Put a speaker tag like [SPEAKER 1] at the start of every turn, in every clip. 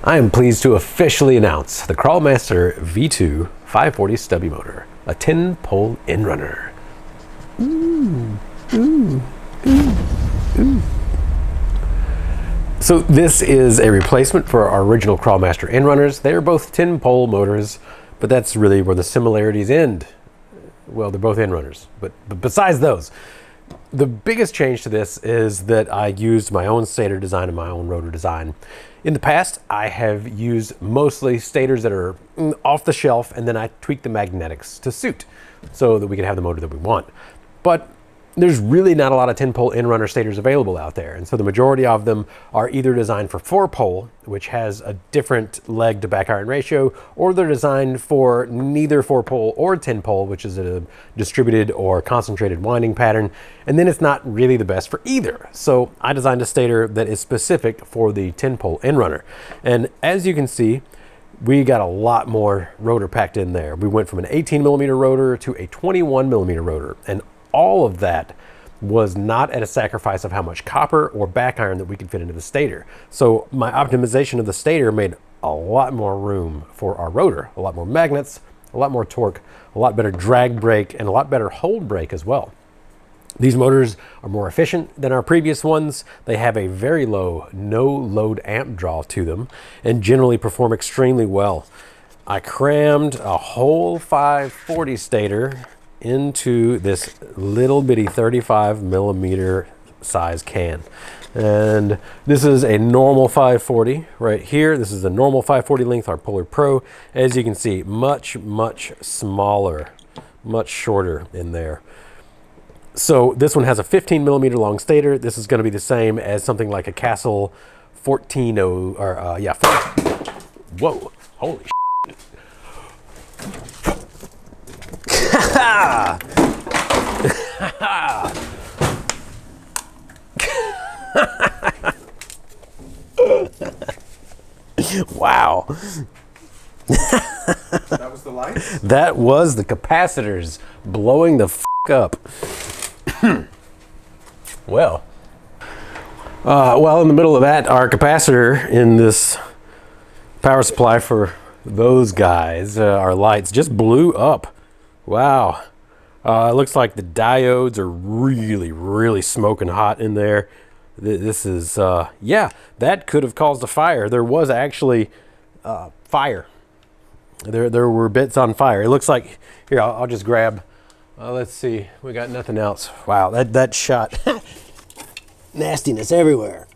[SPEAKER 1] I am pleased to officially announce the CrawlMaster V2 540 Stubby motor, a 10-pole inrunner. So this is a replacement for our original CrawlMaster inrunners. They are both 10-pole motors, but that's really where the similarities end. Well, they're both inrunners, but besides those, the biggest change to this is that I used my own stator design and my own rotor design. In the past, I have used mostly stators that are off the shelf, and then I tweak the magnetics to suit so that we can have the motor that we want. But there's really not a lot of 10-pole inrunner stators available out there, and so the majority of them are either designed for 4-pole, which has a different leg to back iron ratio, or they're designed for neither 4-pole or 10-pole, which is a distributed or concentrated winding pattern, and then it's not really the best for either. So I designed a stator that is specific for the 10-pole inrunner, and as you can see, we got a lot more rotor packed in there. We went from an 18mm rotor to a 21mm rotor, and all of that was not at a sacrifice of how much copper or back iron that we could fit into the stator. So my optimization of the stator made a lot more room for our rotor, a lot more magnets, a lot more torque, a lot better drag brake, and a lot better hold brake as well. These motors are more efficient than our previous ones. They have a very low no-load amp draw to them and generally perform extremely well. I crammed a whole 540 stator into this little bitty 35mm size can, and this is a normal 540 right here. This is a normal 540 length, our Polar Pro. As you can see, much smaller, much shorter in there. So this one has a 15mm long stator. This is going to be the same as something like a Castle 14 or yeah, whoa, holy shit. Wow.
[SPEAKER 2] That was the lights?
[SPEAKER 1] That was the capacitors blowing the f up. Well, in the middle of that, our capacitor in this power supply for those guys, our lights, just blew up. Wow. It looks like the diodes are really smoking hot in there. This is, yeah, that could have caused a fire. There was actually fire. There were bits on fire. It looks like, here, I'll just grab, let's see, we got nothing else. Wow, that shot nastiness everywhere.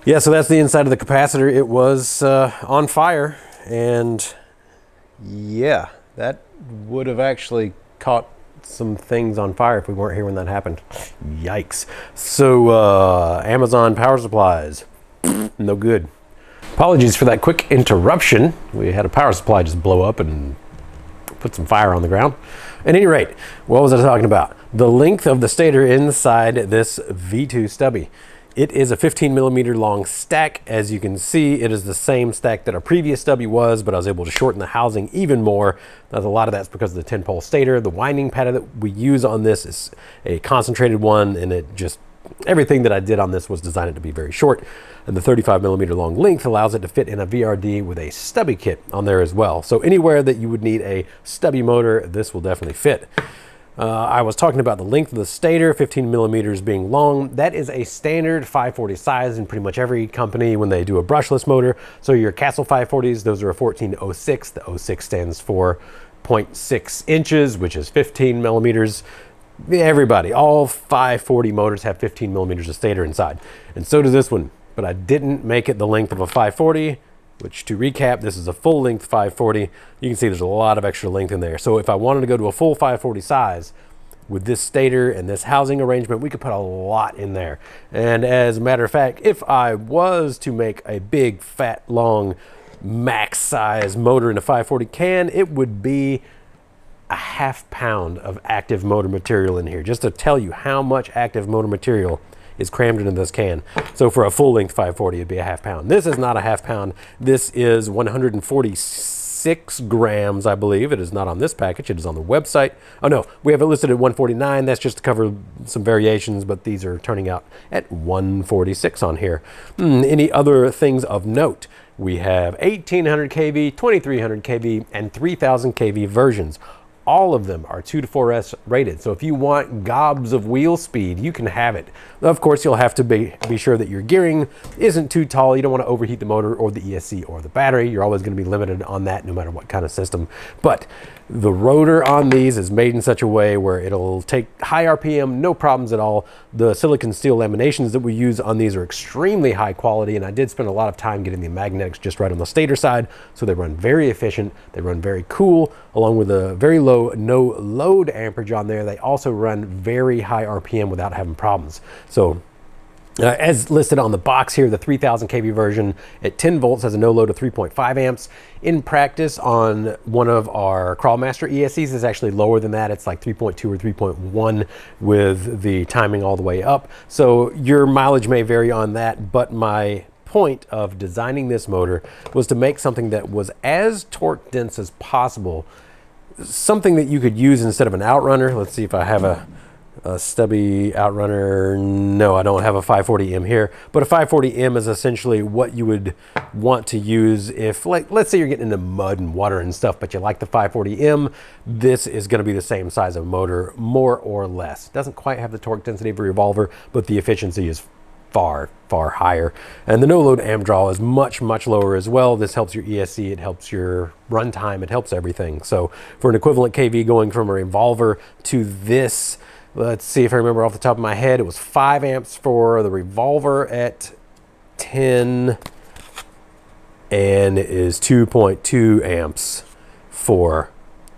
[SPEAKER 1] Yeah, so that's the inside of the capacitor. It was on fire, and yeah, that would have actually caught some things on fire if we weren't here when that happened. Yikes. So Amazon power supplies, no good. Apologies for that quick interruption. We had a power supply just blow up and put some fire on the ground. At any rate, what was I talking about? The length of the stator inside this V2 Stubby. It is a 15mm long stack. As you can see, it is the same stack that our previous Stubby was, but I was able to shorten the housing even more. Now, a lot of that's because of the 10-pole stator. The winding pattern that we use on this is a concentrated one, and it just, everything that I did on this was designed to be very short. And the 35mm long length allows it to fit in a VRD with a Stubby kit on there as well. So anywhere that you would need a Stubby motor, this will definitely fit. I was talking about the length of the stator, 15mm being long. That is a standard 540 size in pretty much every company when they do a brushless motor. So your Castle 540s, those are a 1406. The 06 stands for 0.6 inches, which is 15mm. Everybody, all 540 motors have 15mm of stator inside. And so does this one, but I didn't make it the length of a 540. Which, to recap, this is a full length 540. You can see there's a lot of extra length in there. So if I wanted to go to a full 540 size with this stator and this housing arrangement, we could put a lot in there. And as a matter of fact, if I was to make a big, fat, long, max size motor in a 540 can, it would be a ½ pound of active motor material in here, just to tell you how much active motor material is crammed into this can. So for a full length 540, it'd be a ½ pound. This is not a ½ pound. This is 146 146 grams, I believe. It is not on this package. It is on the website. Oh no, we have it listed at 149. That's just to cover some variations, but these are turning out at 146 on here. Any other things of note? We have 1800 kV, 2300 kV, and 3000 kV versions. All of them are 2 to 4S rated. So if you want gobs of wheel speed, you can have it. Of course, you'll have to be sure that your gearing isn't too tall. You don't want to overheat the motor or the ESC or the battery. You're always going to be limited on that no matter what kind of system. But the rotor on these is made in such a way where it'll take high RPM, no problems at all. The silicon steel laminations that we use on these are extremely high quality, and I did spend a lot of time getting the magnetics just right on the stator side, so they run very efficient, they run very cool, along with a very low no load amperage on there. They also run very high RPM without having problems. So as listed on the box here, the 3000 kV version at 10 volts has a no load of 3.5 amps. In practice, on one of our CrawlMaster ESCs is actually lower than that. It's like 3.2 or 3.1 with the timing all the way up. So your mileage may vary on that, but my point of designing this motor was to make something that was as torque dense as possible, something that you could use instead of an outrunner. Let's see if I have a Stubby outrunner. No, I don't have a 540M here, but a 540M is essentially what you would want to use if, like, let's say you're getting into mud and water and stuff, but you like the 540M. This is going to be the same size of motor, more or less. Doesn't quite have the torque density of a revolver, but the efficiency is far higher, and the no load amp draw is much lower as well. This helps your ESC, it helps your runtime, it helps everything. So for an equivalent kV going from a revolver to this, let's see if I remember off the top of my head, it was 5 amps for the revolver at 10, and it is 2.2 amps for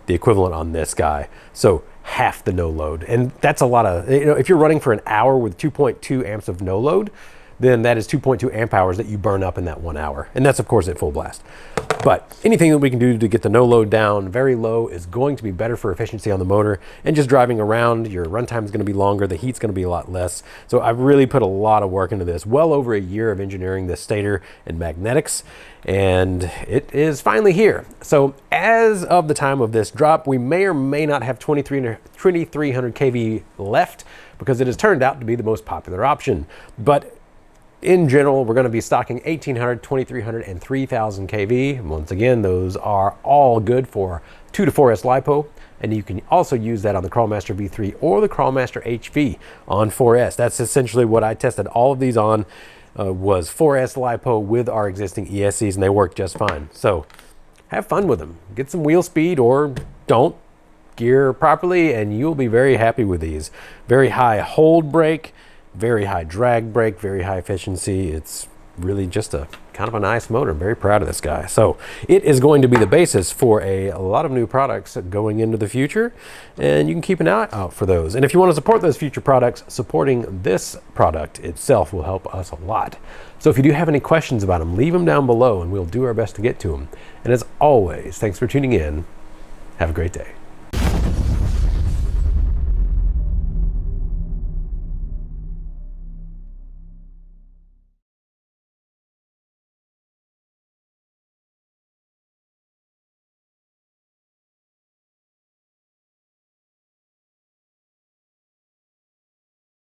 [SPEAKER 1] the equivalent on this guy. So half the no load. And that's a lot of, if you're running for an hour with 2.2 amps of no load, then that is 2.2 amp hours that you burn up in that 1 hour. And that's of course at full blast. But anything that we can do to get the no load down very low is going to be better for efficiency on the motor. And just driving around, your runtime is going to be longer, the heat's going to be a lot less. So I've really put a lot of work into this, well over a year of engineering this stator and magnetics, and it is finally here. So as of the time of this drop, we may or may not have 2300 kV left, because it has turned out to be the most popular option. But in general, we're going to be stocking 1800, 2300, and 3000 kV. Once again, those are all good for 2 to 4S LiPo, and you can also use that on the CrawlMaster V3 or the CrawlMaster HV on 4S. That's essentially what I tested all of these on, was 4S LiPo with our existing ESCs, and they work just fine. So have fun with them. Get some wheel speed, or don't. Gear properly, and you'll be very happy with these. Very high hold brake, very high drag brake, very high efficiency. It's really just a kind of a nice motor. I'm very proud of this guy. So it is going to be the basis for a lot of new products going into the future, and you can keep an eye out for those. And if you want to support those future products, supporting this product itself will help us a lot. So if you do have any questions about them, leave them down below and we'll do our best to get to them. And as always, thanks for tuning in. Have a great day.